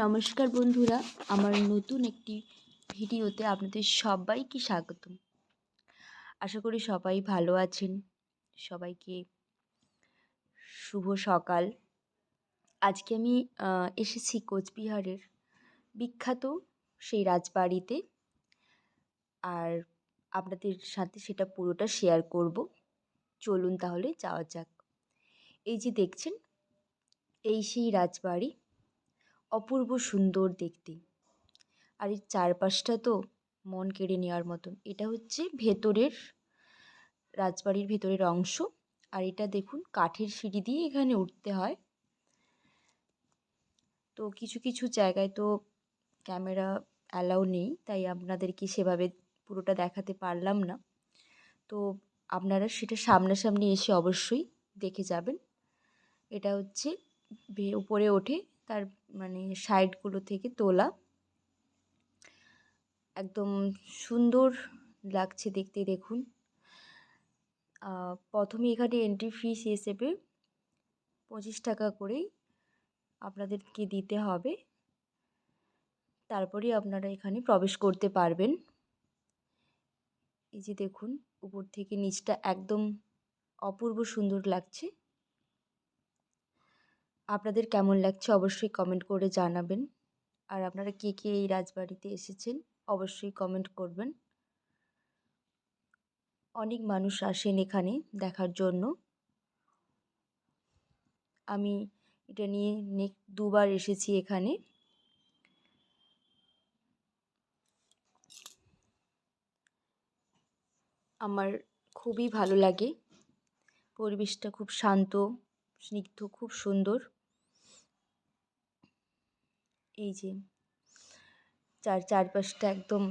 নমস্কার বন্ধুরা, আমার নতুন একটি ভিডিওতে আপনাদের সবাইকে স্বাগতম। আশা করি সবাই ভালো আছেন। সবাইকে শুভ সকাল। আজকে আমি এসেছি কোচবিহারের বিখ্যাত সেই রাজবাড়িতে, আর আপনাদের সাথে সেটা পুরোটা শেয়ার করব। চলুন তাহলে যাওয়া যাক। এই যে দেখছেন, এই সেই রাজবাড়ি, অপূর্ব সুন্দর দেখতে। আর এর চারপাশটা তো মন কেড়ে নেওয়ার মতন। এটা হচ্ছে ভেতরের রাজবাড়ির ভেতরের অংশ। আর এটা দেখুন, কাঠের সিঁড়ি দিয়ে এখানে উঠতে হয়। তো কিছু কিছু জায়গায় তো ক্যামেরা অ্যালাউ নেই, তাই আপনাদেরকে সেভাবে পুরোটা দেখাতে পারলাম না। তো আপনারা সেটা সামনাসামনি এসে অবশ্যই দেখে যাবেন। এটা হচ্ছে উপরে ওঠে তার মানে সাইডগুলো থেকে তোলা। একদম সুন্দর লাগছে দেখতে। দেখুন, প্রথমে এখানে এন্ট্রি ফিস হিসেবে 25 টাকা করেই আপনাদেরকে দিতে হবে। তারপরেই আপনারা এখানে প্রবেশ করতে পারবেন। এই যে দেখুন, উপর থেকে নিচটা একদম অপূর্ব সুন্দর লাগছে। আপনাদের কেমন লাগছে অবশ্যই কমেন্ট করে জানাবেন। আর আপনারা কে কে এই রাজবাড়িতে এসেছেন অবশ্যই কমেন্ট করবেন। অনেক মানুষ আসেন এখানে দেখার জন্য। আমি এটা নিয়ে দুবার এসেছি এখানে। আমার খুবই ভালো লাগে। পরিবেশটা খুব শান্ত, স্নিগ্ধ, খুব সুন্দর। এই যে চারপাশটা একদম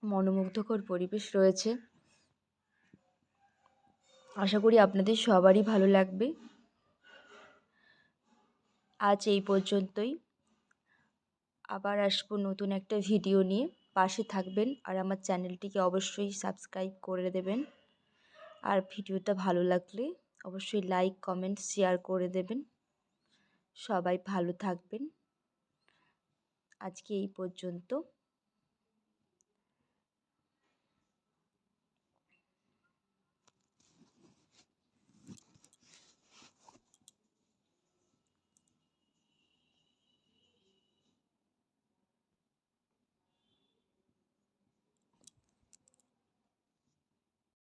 মনোমুগ্ধকর পরিবেশ রয়েছে। আশা করি আপনাদের সবারই ভালো লাগবে। আজ এই পর্যন্তই। আবার আসবো নতুন একটা ভিডিও নিয়ে। পাশে থাকবেন আর আমার চ্যানেলটিকে অবশ্যই সাবস্ক্রাইব করে দেবেন। আর ভিডিওটা ভালো লাগলে অবশ্যই লাইক, কমেন্ট, শেয়ার করে দেবেন। সবাই ভালো থাকবেন। আজকে এই পর্যন্ত।